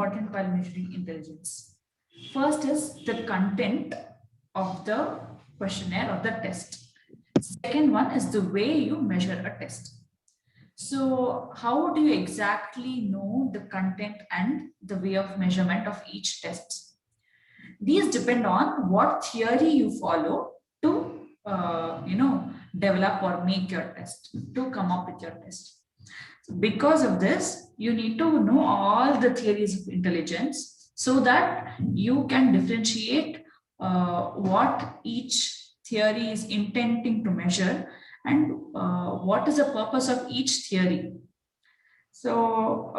important while measuring intelligence. First is the content of the questionnaire or the test. Second one is the way you measure a test. So how do you exactly know the content and the way of measurement of each test? These depend on what theory you follow to, develop or make your test, to come up with your test. So because of this, you need to know all the theories of intelligence so that you can differentiate what each theory is intending to measure and what is the purpose of each theory. So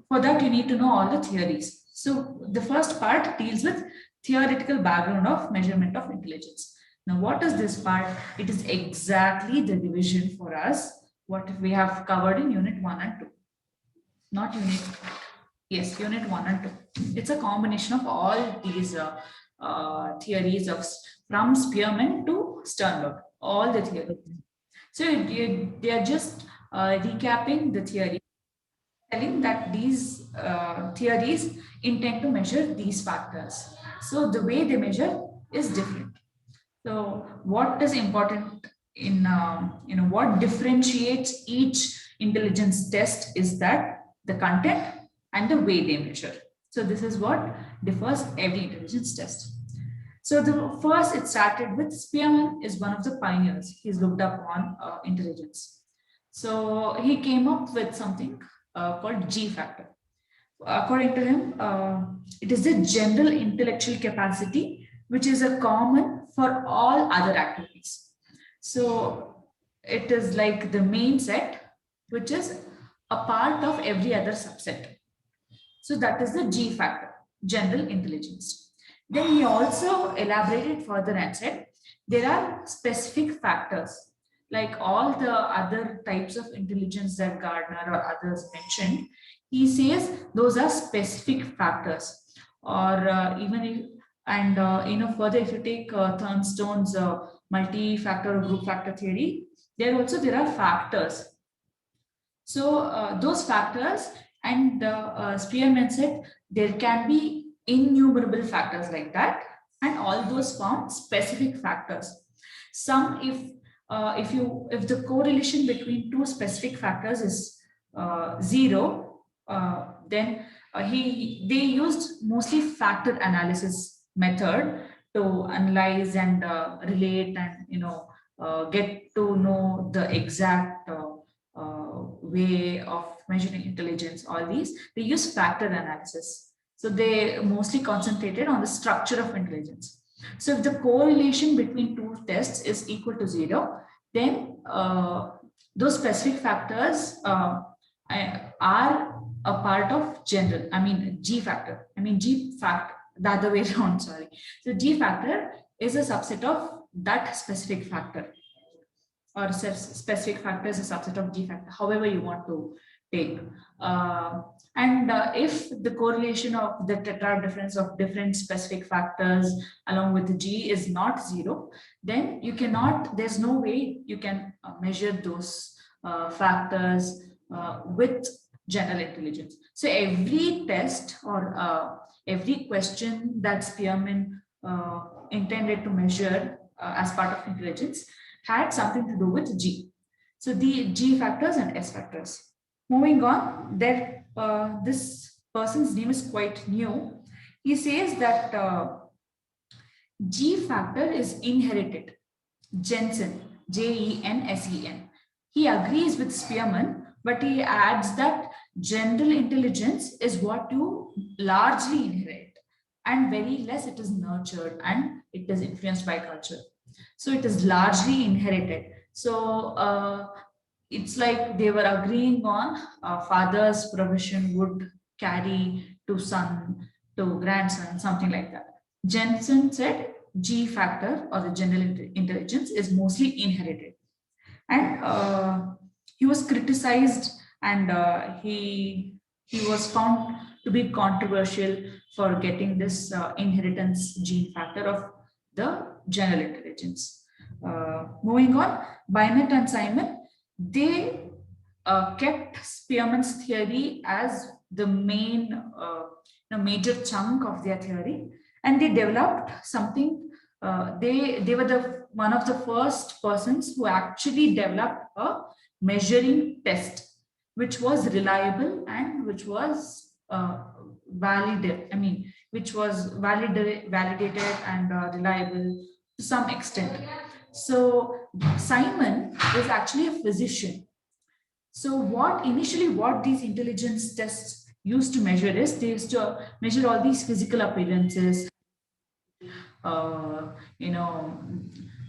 for that, you need to know all the theories. So the first part deals with theoretical background of measurement of intelligence. Now, what is this part? It is exactly the division for us, what we have covered in unit 1 and 2. Not unit, yes, unit 1 and 2. It's a combination of all these theories of from Spearman to Sternberg, all the theories. So they are just recapping the theory, telling that these theories intend to measure these factors. So the way they measure is different. So what is important in what differentiates each intelligence test is that the content and the way they measure. So this is what differs every intelligence test. So the first it started with Spearman is one of the pioneers. He's looked up on intelligence. So he came up with something called G factor. According to him, it is the general intellectual capacity which is a common for all other activities. So it is like the main set which is a part of every other subset. So that is the G factor, general intelligence. Then he also elaborated further and said there are specific factors like all the other types of intelligence that Gardner or others mentioned. He says those are specific factors, or even if, and further if you take Thornstone's multi-factor or group factor theory, there are factors. So those factors, and Spearman said there can be innumerable factors like that, and all those form specific factors. Some if the correlation between two specific factors is zero, then they used mostly factor analysis method to analyze and relate and get to know the exact way of measuring intelligence. All these they use factor analysis, so they mostly concentrated on the structure of intelligence. So if the correlation between two tests is equal to zero, then those specific factors are a part of general, G factor. G factor, the other way around, sorry. So G factor is a subset of that specific factor, or specific factor is a subset of G factor, however you want to take. If the correlation of the tetrad difference of different specific factors along with the G is not zero, then you cannot, there's no way you can measure those factors with general intelligence. So every test or every question that Spearman intended to measure as part of intelligence had something to do with G. So the G factors and S factors. Moving on, this person's name is quite new. He says that G factor is inherited. Jensen, Jensen. He agrees with Spearman, but he adds that general intelligence is what you largely inherit, and very less it is nurtured and it is influenced by culture. So it is largely inherited. So it's like they were agreeing on father's provision would carry to son, to grandson, something like that. Jensen said G factor or the general intelligence is mostly inherited. And he was criticized, and he was found to be controversial for getting this inheritance gene factor of the general intelligence. Moving on, Binet and Simon, they kept Spearman's theory as the main major chunk of their theory, and they developed something. They were the one of the first persons who actually developed a measuring test which was reliable and which was valid. I mean, which was validated and reliable to some extent. So Simon is actually a physician. So what these intelligence tests used to measure is they used to measure all these physical appearances, uh, you know,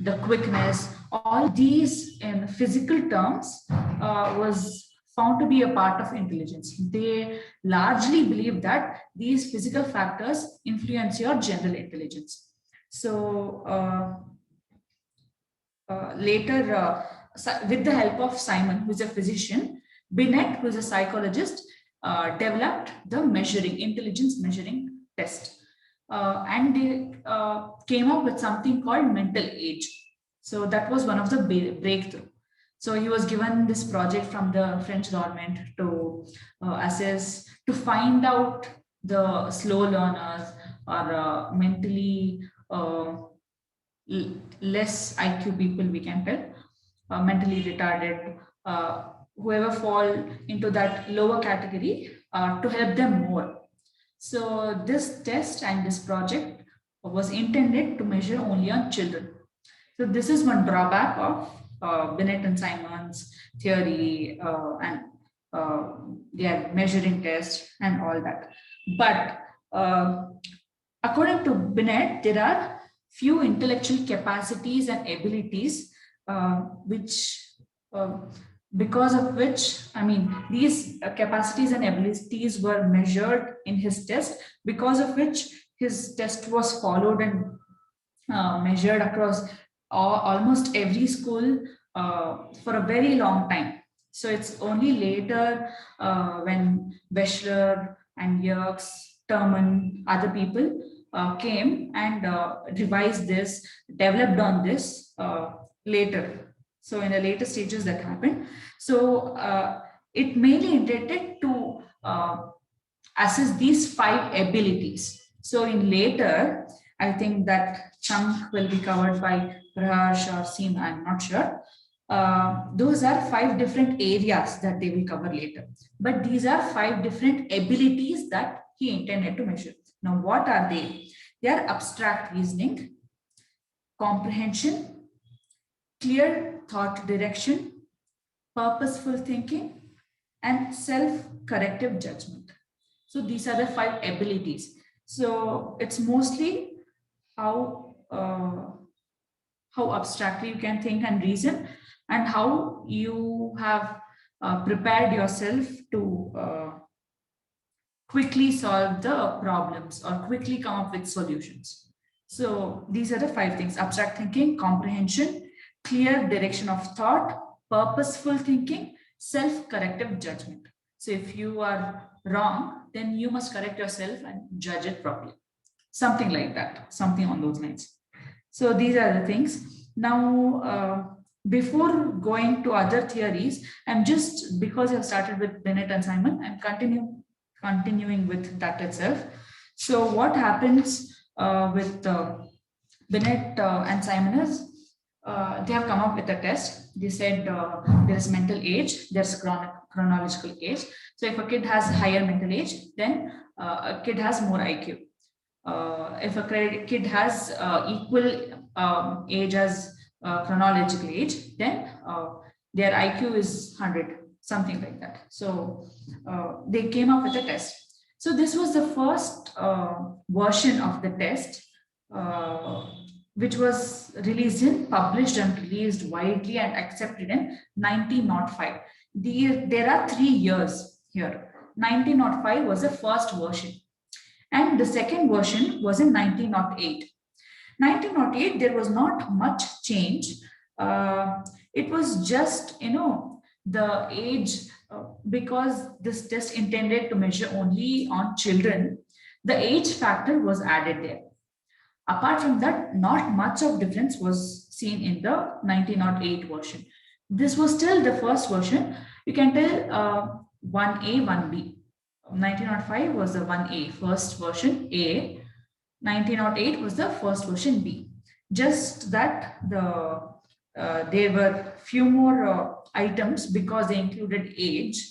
the quickness, all these in physical terms was found to be a part of intelligence. They largely believe that these physical factors influence your general intelligence. So later, with the help of Simon, who is a physician, Binet, who is a psychologist, developed the intelligence measuring test. And they came up with something called mental age. So that was one of the breakthrough. So he was given this project from the French government to assess, to find out the slow learners or mentally less IQ people, we can tell, mentally retarded, whoever fall into that lower category, to help them more. So this test and this project was intended to measure only on children. So this is one drawback of Binet and Simon's theory and their measuring test and all that. But according to Binet, there are few intellectual capacities and abilities which because of which, I mean, these capacities and abilities were measured in his test, because of which his test was followed and measured across almost every school for a very long time. So it's only later when Wechsler and Yerkes, Terman, other people came and revised this, developed on this later. So in the later stages that happened. So it mainly intended to assess these 5 abilities. So in later, I think that chunk will be covered by Praharsh or Seema, I'm not sure. Those are 5 different areas that they will cover later. But these are 5 different abilities that he intended to measure. Now, what are they? They are abstract reasoning, comprehension, clear thought direction, purposeful thinking, and self-corrective judgment. So these are the 5 abilities. So it's mostly how abstractly you can think and reason, and how you have prepared yourself to quickly solve the problems or quickly come up with solutions. So these are the 5 things: abstract thinking, comprehension, clear direction of thought, purposeful thinking, self-corrective judgment. So if you are wrong, then you must correct yourself and judge it properly. Something like that, something on those lines. So these are the things. Now, before going to other theories, I'm just, because I've started with Binet and Simon, I'm continuing with that itself. So what happens with Binet and Simon is they have come up with a test. They said there is mental age, there's chronological age. So if a kid has higher mental age, then a kid has more IQ. If a kid has equal age as chronological age, then their IQ is 100, something like that. So they came up with a test. So this was the first version of the test, which was published and released widely and accepted in 1905. There are 3 years here. 1905 was the first version, and the second version was in 1908. 1908, there was not much change. It was just, the age, because this test intended to measure only on children, the age factor was added there. Apart from that, not much of difference was seen in the 1908 version. This was still the first version. You can tell 1A, 1B. 1905 was the 1A, first version A. 1908 was the first version B. Just that there were few more items because they included age.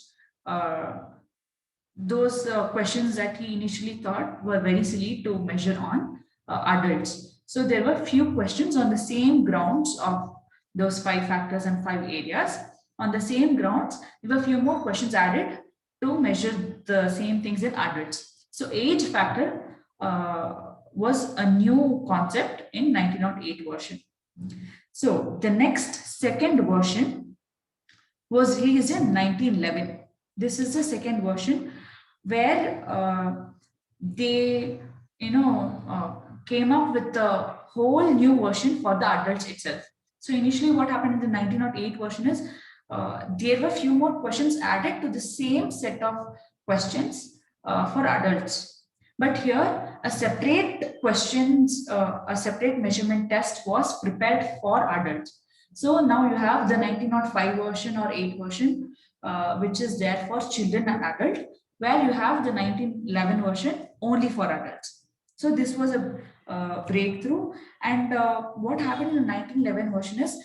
Those questions that he initially thought were very silly to measure on adults. So there were few questions on the same grounds of those 5 factors and 5 areas. On the same grounds, there were few more questions added to measure the same things in adults. So age factor was a new concept in 1908 version. So the next second version was released in 1911. This is the second version where they came up with a whole new version for the adults itself. So initially what happened in the 1908 version is there were few more questions added to the same set of questions for adults. But here a separate a separate measurement test was prepared for adults. So now you have the 1905 version or 8 version, which is there for children and adult, where you have the 1911 version only for adults. So this was a breakthrough. And what happened in the 1911 version is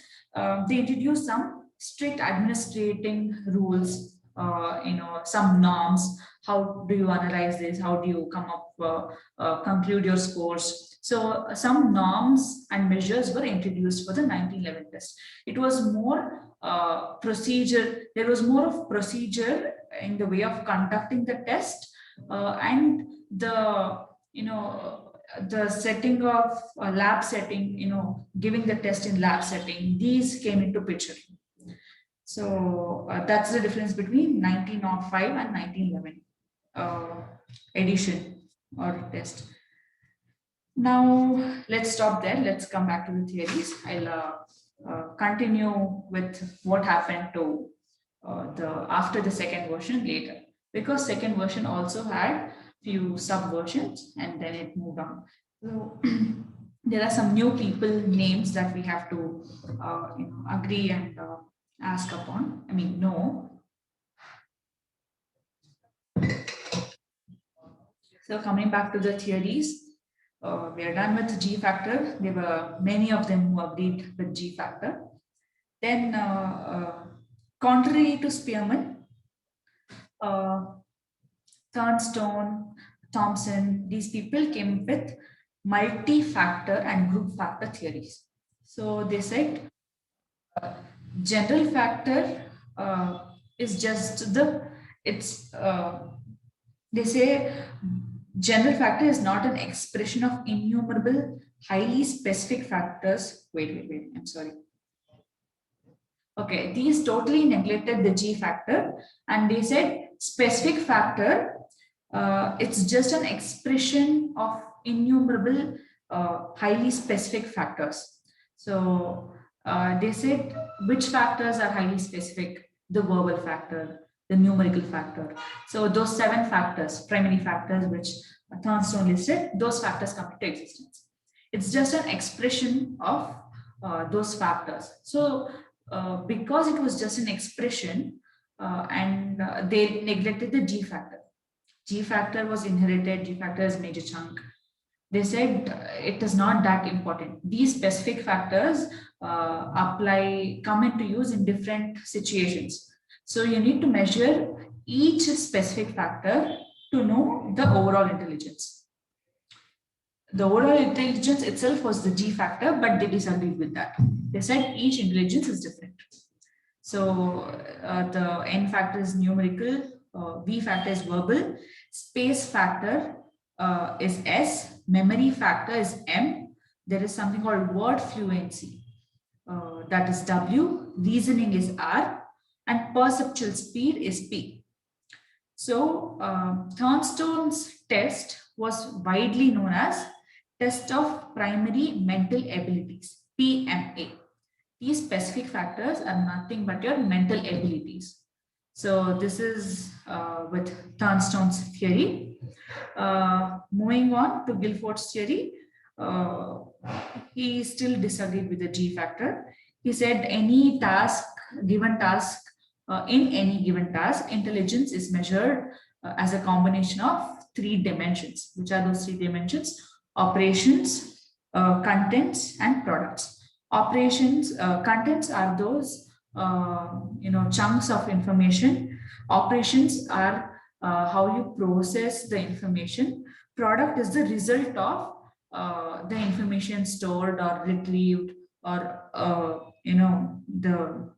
they introduced some strict administrating rules, some norms. How do you analyze this? How do you come up, conclude your scores? So some norms and measures were introduced for the 1911 test. It was more procedure. There was more of procedure in the way of conducting the test, and the setting of lab setting, giving the test in lab setting, these came into picture. So that's the difference between 1905 and 1911 edition or test. Now let's stop there. Let's come back to the theories. I'll continue with what happened to after the second version later, because second version also had few subversions and then it moved on. So there are some new people names that we have to agree and ask upon. I mean, no. So coming back to the theories, we are done with G factor. There were many of them who agreed with G factor. Then, contrary to Spearman, Thornstone, Thomson, these people came with multi-factor and group factor theories. So they said general factor is just they say general factor is not an expression of innumerable highly specific factors. Wait, I'm sorry. Okay, these totally neglected the G factor and they said specific factor, it's just an expression of innumerable highly specific factors. So they said which factors are highly specific: the verbal factor, the numerical factor. So those 7 factors, primary factors, which Thornstone listed, those factors come into existence. It's just an expression of those factors. So because it was just an expression and they neglected the G factor. G factor was inherited, G factor is major chunk. They said it is not that important. These specific factors come into use in different situations. So you need to measure each specific factor to know the overall intelligence. The overall intelligence itself was the G factor, but they disagreed with that. They said each intelligence is different. So the N factor is numerical, V factor is verbal, space factor is S, memory factor is M. There is something called word fluency, that is W, reasoning is R, and perceptual speed is P. So Thornstone's test was widely known as test of primary mental abilities, PMA. These specific factors are nothing but your mental abilities. So this is with Thornstone's theory. Moving on to Guilford's theory, he still disagreed with the G factor. He said any task, given task, in any given task, intelligence is measured as a combination of three dimensions. Which are those three dimensions? Operations, contents, and products. Operations, contents are those chunks of information. Operations are how you process the information. Product is the result of the information stored or retrieved, or the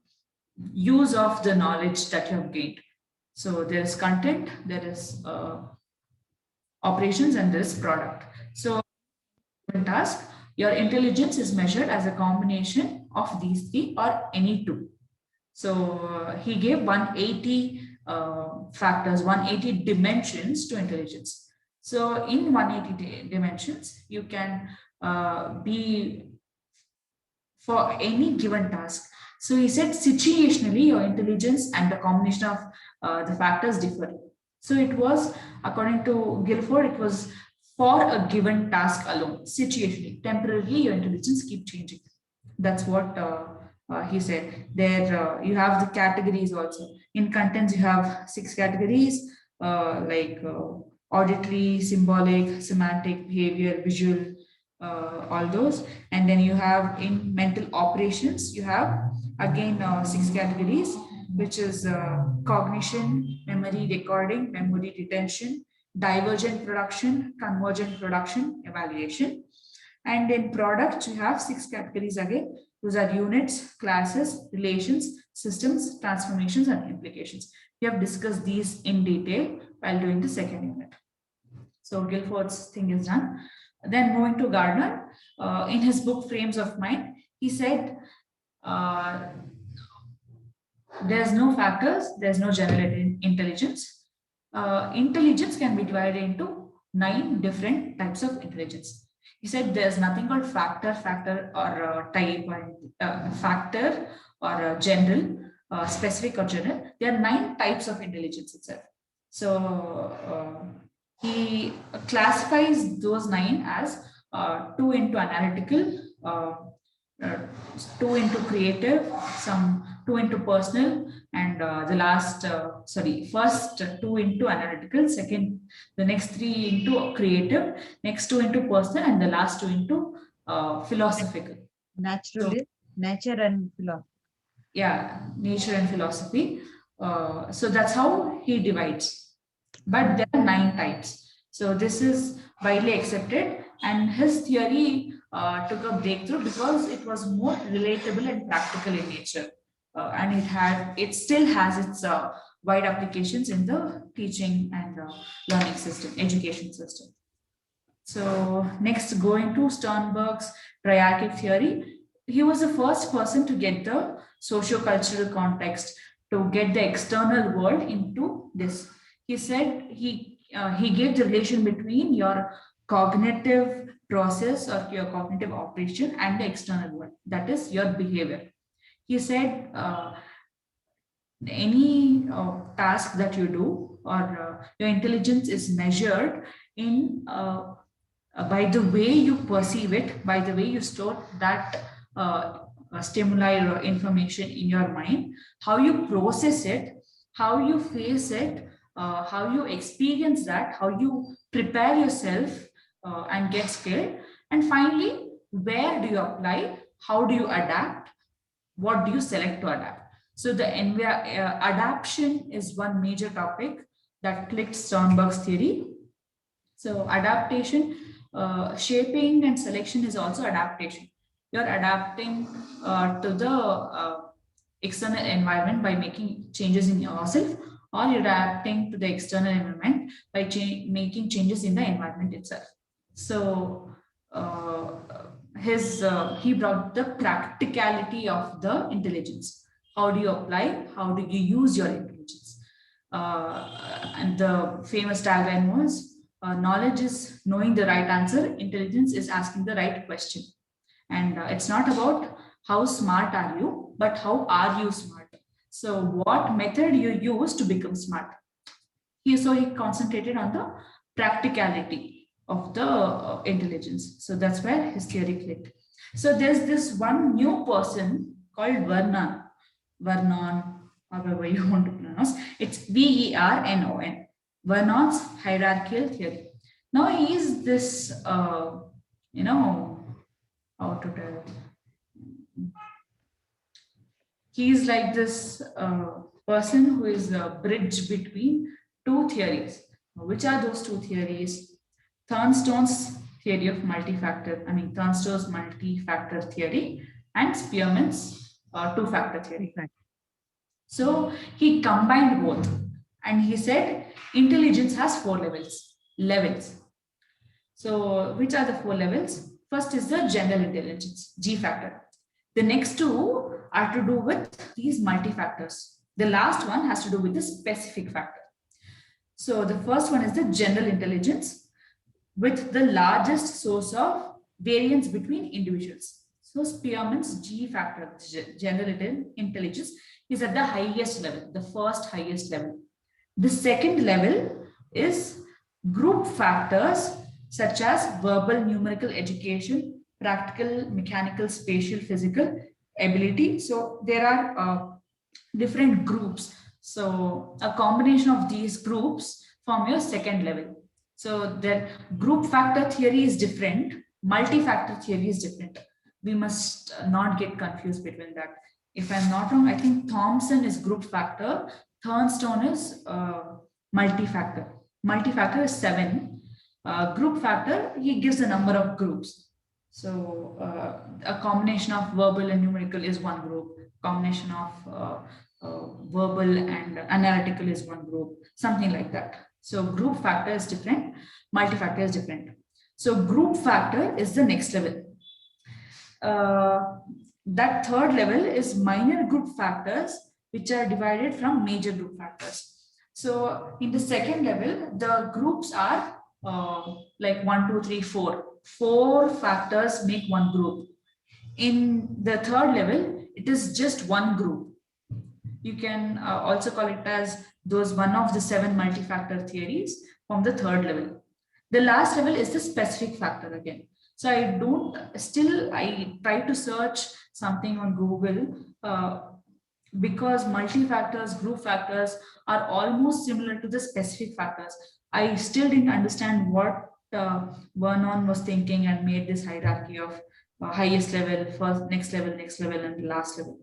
use of the knowledge that you have gained. So there is content, there is operations, and there is product. So task, your intelligence is measured as a combination of these three or any two. So he gave 180 factors, 180 dimensions to intelligence. So in 180 dimensions, you can be for any given task. So he said situationally, your intelligence and the combination of the factors differ. So it was, according to Guilford, it was for a given task alone. Situationally, temporarily, your intelligence keep changing. That's what he said. There you have the categories also. In contents, you have 6 categories like auditory, symbolic, semantic, behavior, visual, all those. And then you have in mental operations, you have again 6 categories, which is cognition, memory recording, memory retention, divergent production, convergent production, evaluation. And in products, you have 6 categories again. Those are units, classes, relations, systems, transformations, and implications. We have discussed these in detail while doing the second unit. So Guilford's thing is done. Then moving to Gardner, in his book Frames of Mind, he said there's no factors, there's no general intelligence. Intelligence can be divided into 9 different types of intelligence. He said there's nothing called factor, or type, and factor, or general, specific or general. There are 9 types of intelligence itself. So he classifies those 9 as 2 into analytical, 2 into creative, some 2 into personal, and the last, first 2 into analytical, second, the next 3 into creative, next 2 into personal, and the last 2 into philosophical. Naturally, so, nature and philosophy. Yeah, nature and philosophy. So that's how he divides. But there are 9 types. So this is widely accepted, and his theory took a breakthrough because it was more relatable and practical in nature, and it still has its wide applications in the teaching and learning system, education system. So next, going to Sternberg's triarchic theory, he was the first person to get the socio-cultural context, to get the external world into this. He said he gave the relation between your cognitive process or your cognitive operation and the external world, that is your behavior. He said any task that you do, or your intelligence is measured in by the way you perceive it, by the way you store that stimuli or information in your mind, how you process it, how you face it, how you experience that, how you prepare yourself and get skilled, and finally, where do you apply, how do you adapt, what do you select to adapt. So the adaptation is one major topic that clicked Sternberg's theory. So adaptation, shaping and selection is also adaptation. You're adapting to the external environment by making changes in yourself, or you're adapting to the external environment by making changes in the environment itself. So he brought the practicality of the intelligence. How do you apply? How do you use your intelligence? And the famous tagline was, knowledge is knowing the right answer, intelligence is asking the right question. And it's not about how smart are you, but how are you smart? So what method you use to become smart? He concentrated on the practicality of the intelligence. So that's where his theory clicked. So there's this one new person called Vernon, however you want to pronounce. It's Vernon. Vernon's hierarchical theory. Now he is this, you know, how to tell. He is like this person who is a bridge between two theories. Which are those two theories? Thornstone's theory of Thornstone's multi-factor theory and Spearman's two-factor theory. So he combined both and he said intelligence has four levels. So which are the four levels? First is the general intelligence, G factor. The next two are to do with these multi-factors. The last one has to do with the specific factor. So the first one is the general intelligence with the largest source of variance between individuals. So Spearman's G factor, general intelligence, is at the highest level, the first highest level. The second level is group factors such as verbal, numerical education, practical, mechanical, spatial, physical ability. So there are different groups. So a combination of these groups form your second level. So the group factor theory is different, multi-factor theory is different. We must not get confused between that. If I'm not wrong, I think Thomson is group factor, Thornstone is multi-factor. Multi-factor is 7. Group factor, he gives a number of groups. So a combination of verbal and numerical is one group. Combination of verbal and analytical is one group. Something like that. So group factor is different. Multi-factor is different. So group factor is the next level. That third level is minor group factors, which are divided from major group factors. So in the second level, the groups are like 1, 2, 3, 4. 4 factors make one group. In the third level, it is just one group. You can also call it as those one of the 7 multi-factor theories from the third level. The last level is the specific factor again. So I try to search something on Google because multi-factors, group factors are almost similar to the specific factors. I still didn't understand what Vernon was thinking and made this hierarchy of highest level, first, next level, and last level.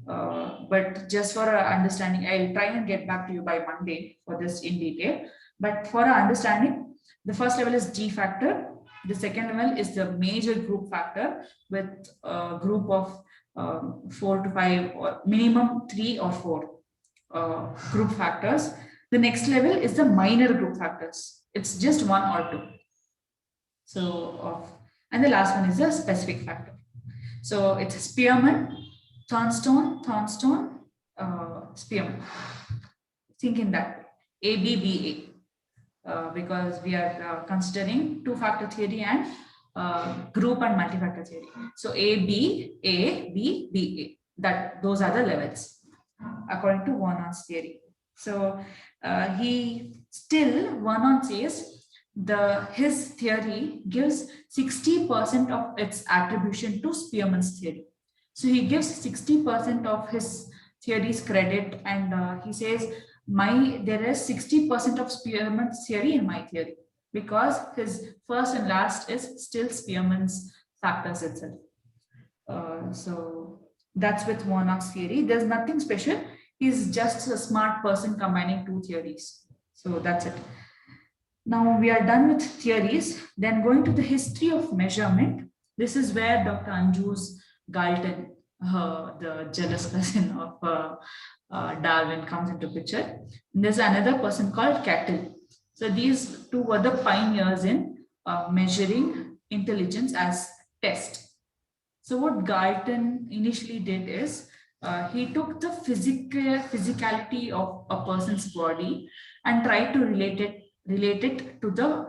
But just for understanding, I'll try and get back to you by Monday for this in detail. But for our understanding, the first level is G factor. The second level is the major group factor with a group of 4 to 5 or minimum 3 or 4 group factors. The next level is the minor group factors. It's just 1 or 2. So, and the last one is the specific factor. So it's Spearman, Thornstone, Spearman. Think in that ABBA. Because we are considering two-factor theory and group and multi-factor theory. So A, B, those are the levels according to Vernon's theory. So Vernon says his theory gives 60% of its attribution to Spearman's theory. So he gives 60% of his theory's credit, and he says there is 60% of Spearman's theory in my theory, because his first and last is still Spearman's factors itself. So that's with Vernon's theory. There's nothing special. He's just a smart person combining two theories. So that's it. Now we are done with theories. Then going to the history of measurement. This is where Dr. Anju's Galton, the jealous cousin of Darwin, comes into picture. And there's another person called Cattell. So these two were the pioneers in measuring intelligence as test. So what Galton initially did is he took the physicality of a person's body and tried to relate it to the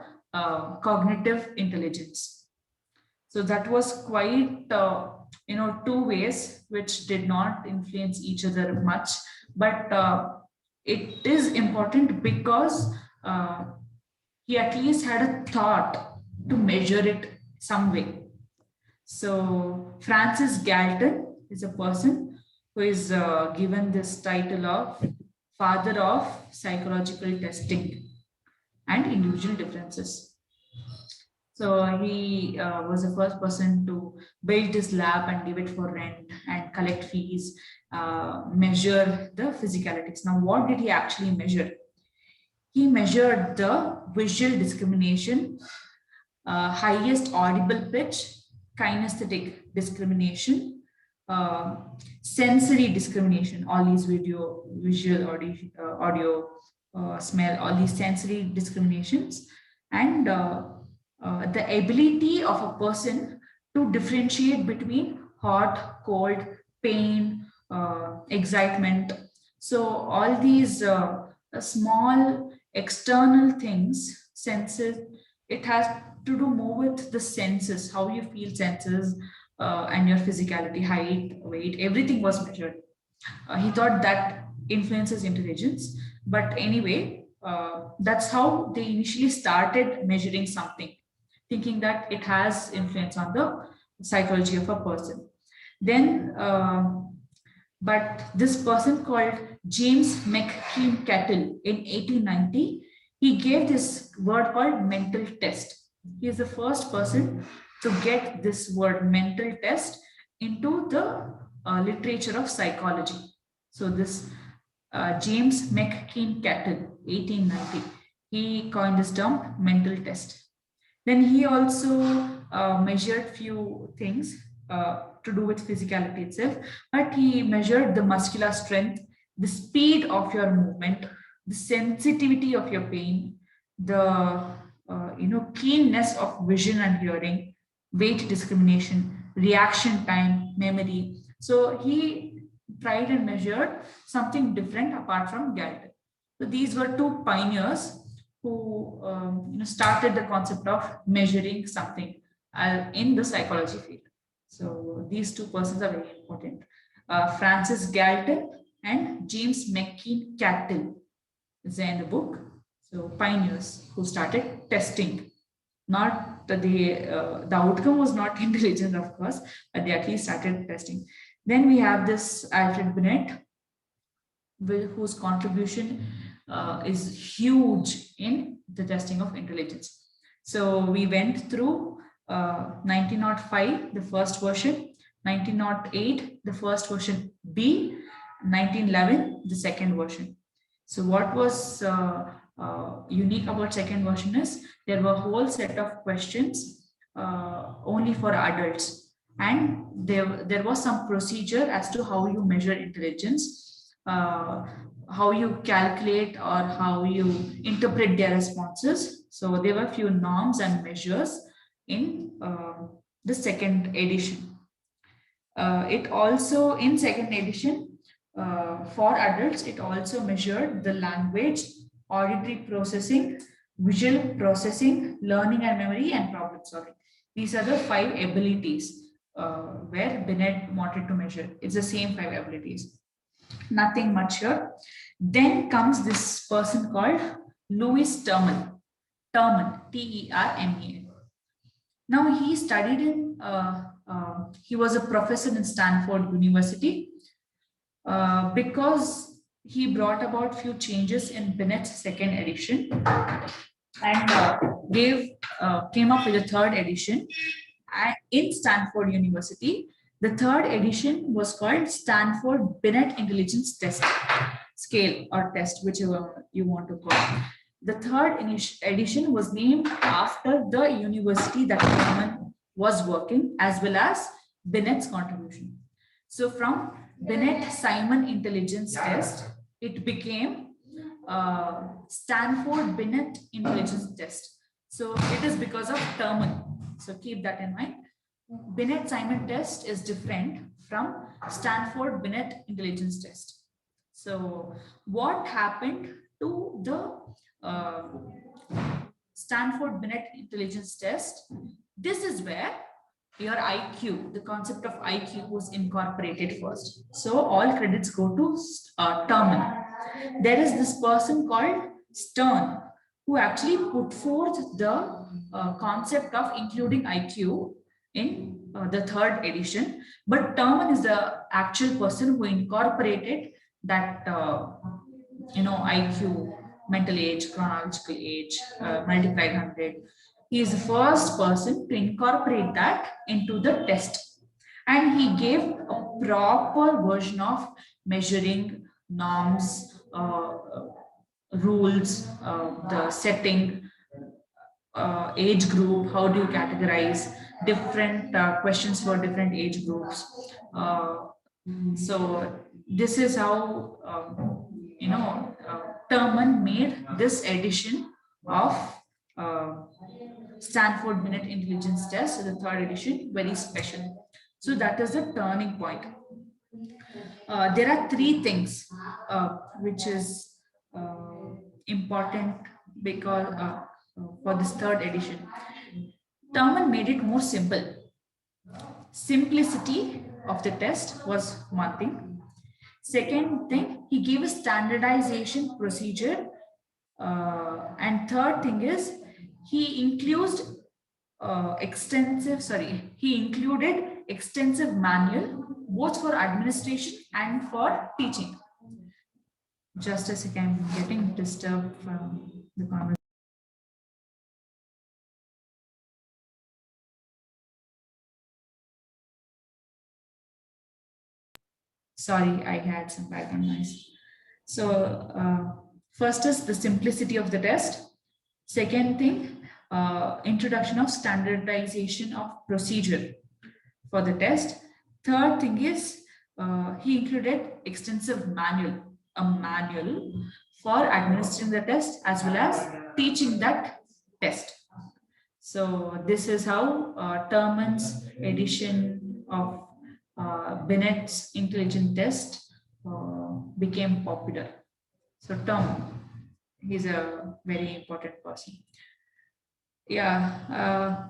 cognitive intelligence. So that was quite two ways which did not influence each other much, but it is important because he at least had a thought to measure it some way. So Francis Galton is a person who is given this title of father of psychological testing. and individual differences. So he was the first person to build this lab and give it for rent and collect fees, measure the physicalities. Now, what did he actually measure? He measured the visual discrimination, highest audible pitch, kinesthetic discrimination, uh, sensory discrimination, all these video, visual, audio, smell, all these sensory discriminations, and the ability of a person to differentiate between hot, cold, pain, excitement. So all these small external things, senses, it has to do more with the senses, how you feel senses, and your physicality, height, weight, everything was measured. He thought that influences intelligence. But anyway, that's how they initially started measuring something, thinking that it has influence on the psychology of a person. Then, but this person called James McKean-Cattell in 1890, he gave this word called mental test. He is the first person to get this word mental test into the literature of psychology. So this James McKean-Cattell, 1890, he coined this term mental test. Then he also measured few things to do with physicality itself, but he measured the muscular strength, the speed of your movement, the sensitivity of your pain, the keenness of vision and hearing, weight discrimination, reaction time, memory. So he tried and measured something different apart from Galton. So these were two pioneers who started the concept of measuring something in the psychology field. So these two persons are very important. Francis Galton and James McKean-Cattell is in the book. So pioneers who started testing. Not the outcome was not intelligence, of course, but they at least started testing. Then we have this Alfred Binet, whose contribution is huge in the testing of intelligence. So we went through 1905, the first version, 1908, the first version B, 1911, the second version. So what was unique about second version is there were a whole set of questions only for adults, and there was some procedure as to how you measure intelligence, how you calculate or how you interpret their responses. So there were few norms and measures in the second edition. It also, in second edition, for adults, it also measured the language, auditory processing, visual processing, learning and memory, and problem solving. These are the 5 abilities where Binet wanted to measure. It's the same 5 abilities. Nothing much here. Then comes this person called Louis Terman. Terman, T-E-R-M-E-N. Now he studied in, he was a professor in Stanford University because he brought about few changes in Binet's second edition and came up with a third edition in Stanford University. The third edition was called Stanford Binet Intelligence Test Scale or test, whichever you want to call it. The third edition was named after the university that Terman was working, as well as Binet's contribution. So from Binet-Simon Intelligence Test, it became Stanford Binet Intelligence Test. So it is because of Terman. So keep that in mind. Binet-Simon test is different from Stanford Binet Intelligence Test. So what happened to the Stanford Binet Intelligence Test? This is where your IQ, the concept of IQ, was incorporated first. So all credits go to Terman. There is this person called Stern who actually put forth the concept of including IQ in the third edition. But Terman is the actual person who incorporated that IQ mental age, chronological age, multiplied 100. He is the first person to incorporate that into the test. And he gave a proper version of measuring norms, rules, the setting, age group, how do you categorize different questions for different age groups. So this is how, Terman made this edition of uh, Stanford Binet Intelligence Test, the third edition, very special. So that is the turning point. There are three things which is important because for this third edition. Terman made it more simple. Simplicity of the test was one thing. Second thing, he gave a standardization procedure. And third thing is he includes he included extensive manual both for administration and for teaching. Just a second, I'm getting disturbed from the conversation. Sorry, I had some background noise. So first is the simplicity of the test. Second thing, introduction of standardization of procedure for the test. Third thing is he included extensive a manual for administering the test as well as teaching that test. So this is how Terman's edition of Binet's intelligent test became popular. So Terman, he's a very important person. Yeah,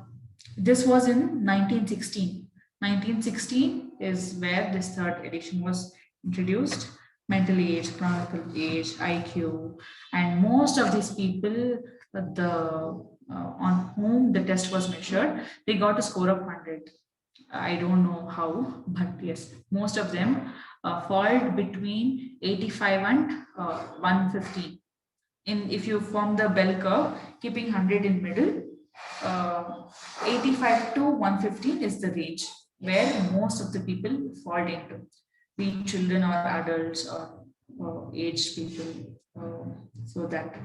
this was in 1916. 1916 is where this third edition was introduced. Mental age, chronological age, IQ, and most of these people, on whom the test was measured, they got a score of 100. I don't know how, but yes, most of them fall between 85 and 150. If you form the bell curve, keeping 100 in middle, 85 to 115 is the range where most of the people fall into, be it children or adults or aged people. So that.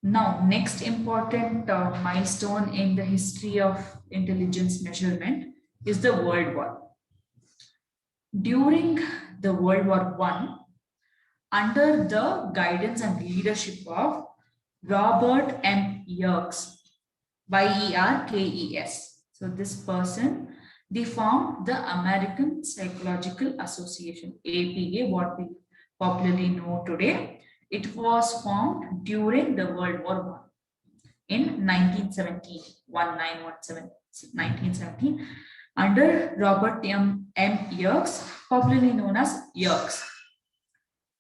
Now, next important milestone in the history of intelligence measurement is the World War. During the World War I, under the guidance and leadership of Robert M. Yerkes, Yerkes. So this person, they formed the American Psychological Association, APA, what we popularly know today. It was formed during the World War I in 1917, 1917, under Robert M. Yerkes, popularly known as Yerkes.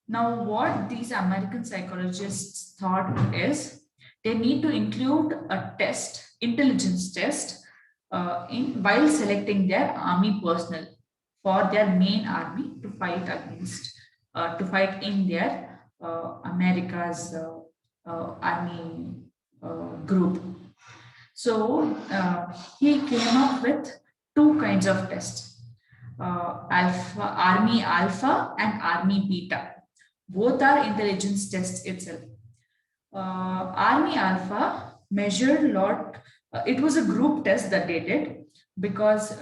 Now, what these American psychologists thought is they need to include a test, intelligence test, while selecting their army personnel for their main army to fight against, to fight in their America's army group. So he came up with two kinds of tests, Army Alpha and Army Beta. Both are intelligence tests itself. Army Alpha measured a lot. It was a group test that they did because,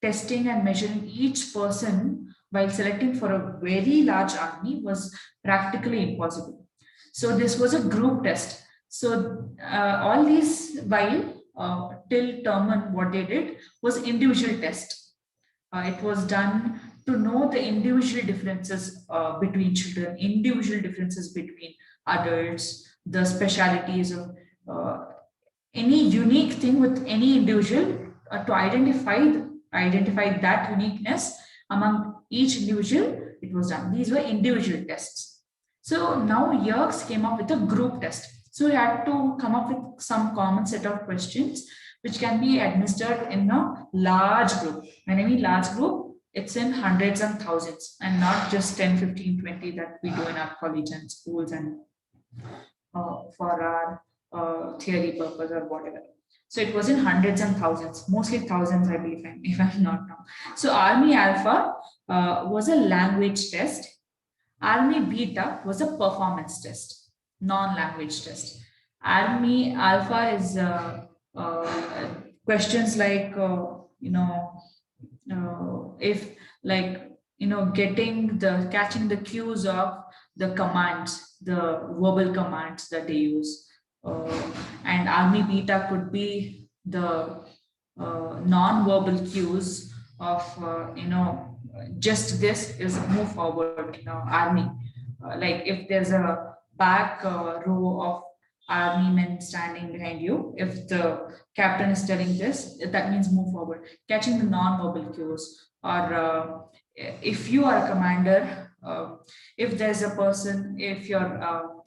testing and measuring each person while selecting for a very large army was practically impossible. So this was a group test. So all these while till Terman, what they did was individual test. It was done to know the individual differences between children, individual differences between adults, the specialities of any unique thing with any individual to identify that uniqueness among each individual. It was done. These were individual tests. So now Yerkes came up with a group test. So he had to come up with some common set of questions which can be administered in a large group. When I mean large group, it's in hundreds and thousands and not just 10, 15, 20 that we do in our college and schools and for our theory purpose or whatever. So it was in hundreds and thousands, mostly thousands, I believe, if I'm not wrong. So Army Alpha was a language test. Army Beta was a performance test, non-language test. Army Alpha is questions like, if like, catching the cues of the commands, the verbal commands that they use. And Army Beta could be the non-verbal cues of, just this is move forward, army. Like if there's a back row of army men standing behind you, if the captain is telling this, that means move forward, catching the non-verbal cues. Or if you are a commander, if there's a person, if your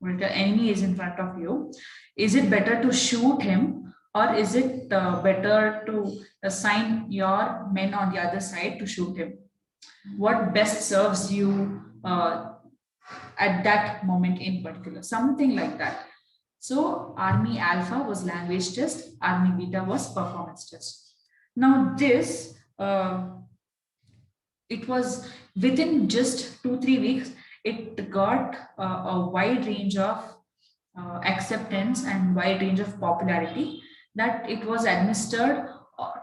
the enemy is in front of you, is it better to shoot him, or is it better to assign your men on the other side to shoot him? What best serves you at that moment in particular? Something like that. So Army Alpha was language test, Army Beta was performance test. Now this, it was within just 2-3 weeks, it got a wide range of acceptance and wide range of popularity, that it was administered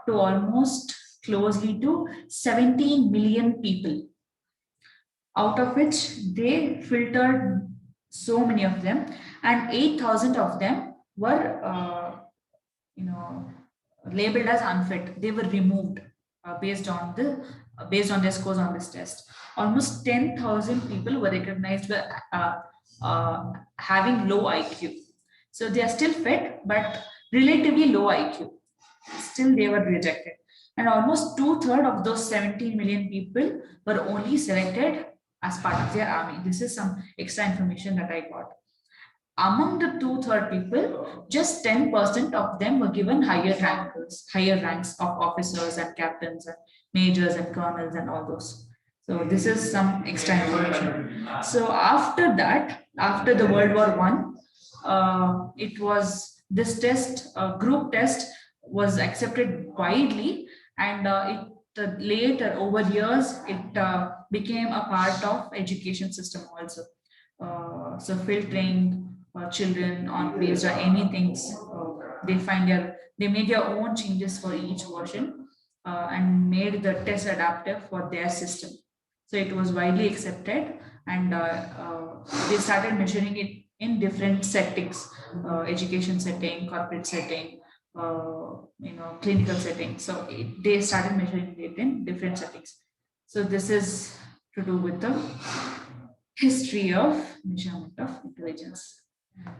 to almost closely to 17 million people, out of which they filtered so many of them, and 8,000 of them were labeled as unfit. They were removed based on their scores on this test. Almost 10,000 people were recognized by having low IQ. So they are still fit, but relatively low IQ. Still, they were rejected. And almost 2/3 of those 17 million people were only selected as part of their army. This is some extra information that I got. Among the 2/3 people, just 10% of them were given higher ranks of officers and captains and majors and colonels and all those. So this is some extra information. So after that, after the World War I, it was this test, group test was accepted widely, and later over years, it became a part of education system also. So filtering children on based on anything, they made their own changes for each version and made the test adaptive for their system. So it was widely accepted, and they started measuring it in different settings, education setting, corporate setting, clinical setting. So they started measuring it in different settings. So this is to do with the history of measurement of intelligence.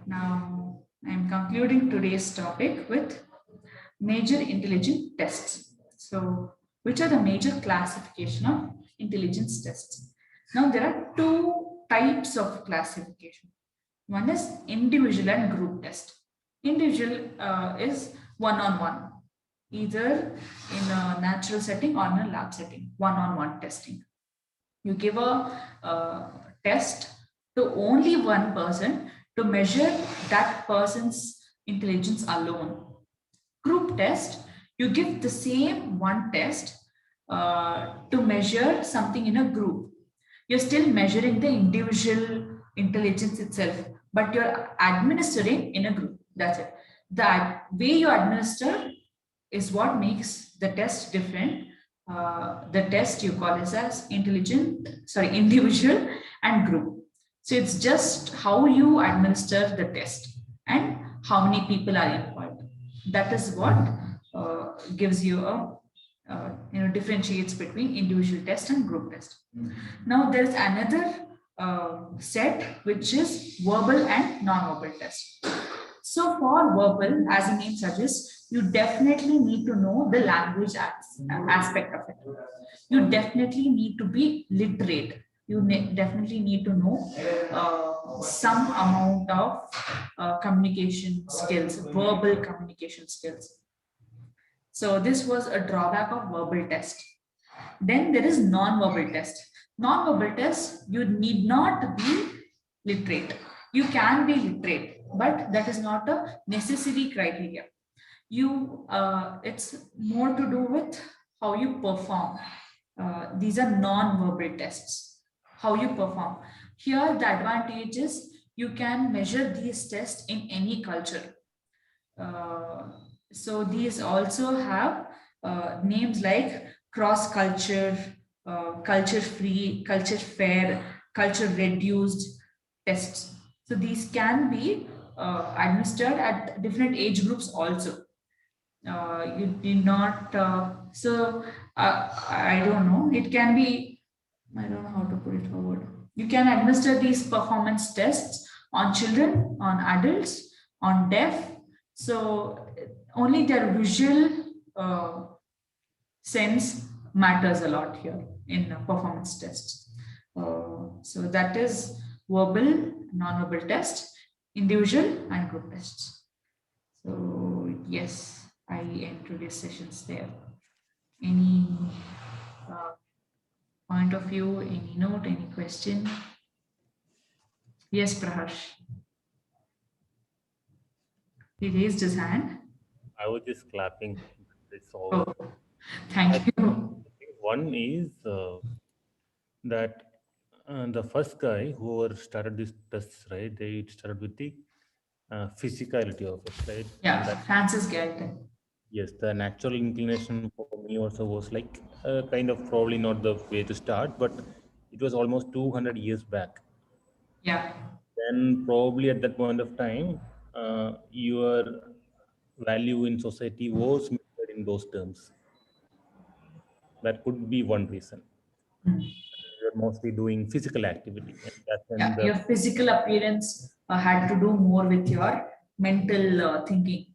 Now I'm concluding today's topic with major intelligence tests. So which are the major classification of intelligence tests? Now there are two types of classification. One is individual and group test. Individual is one-on-one, either in a natural setting or in a lab setting, one-on-one testing. You give a test to only one person to measure that person's intelligence alone. Group test, you give the same one test to measure something in a group. You're still measuring the individual intelligence itself, but you're administering in a group. That's it. The way you administer is what makes the test different. The test you call it as individual and group. So it's just how you administer the test and how many people are involved. That is what gives you a differentiates between individual test and group test. Now there's another set which is verbal and non-verbal test. So for verbal, as the name suggests, you definitely need to know the language aspect of it. You definitely need to be literate. You definitely need to know some amount of communication skills, verbal communication skills. So this was a drawback of verbal test. Then there is non-verbal test. Non-verbal test, you need not be literate. You can be literate, but that is not a necessary criteria. It's more to do with how you perform. These are non-verbal tests. How you perform. Here, the advantage is you can measure these tests in any culture. So these also have names like cross culture, culture free, culture fair, culture reduced tests. So these can be administered at different age groups also. You did not, I don't know, it can be, I don't know how to put it forward. You can administer these performance tests on children, on adults, on deaf. So only their visual sense matters a lot here in performance tests. So that is verbal, non-verbal test, individual and group tests. So yes, I end today's sessions there. Any point of view, any note, any question? Yes, Praharsh. He raised his hand. I was just clapping. It's Oh, all. I thank you. think one is that the first guy who started this test, right? They started with the physicality of it, right? Yeah, That Francis Galton. yes, the natural inclination for me also was like kind of probably not the way to start, but it was almost 200 years back. Yeah, Then probably at that point of time, your value in society was measured in those terms. That could be one reason. You're mostly doing physical activity, and that's when yeah. the Your physical appearance had to do more with your mental thinking.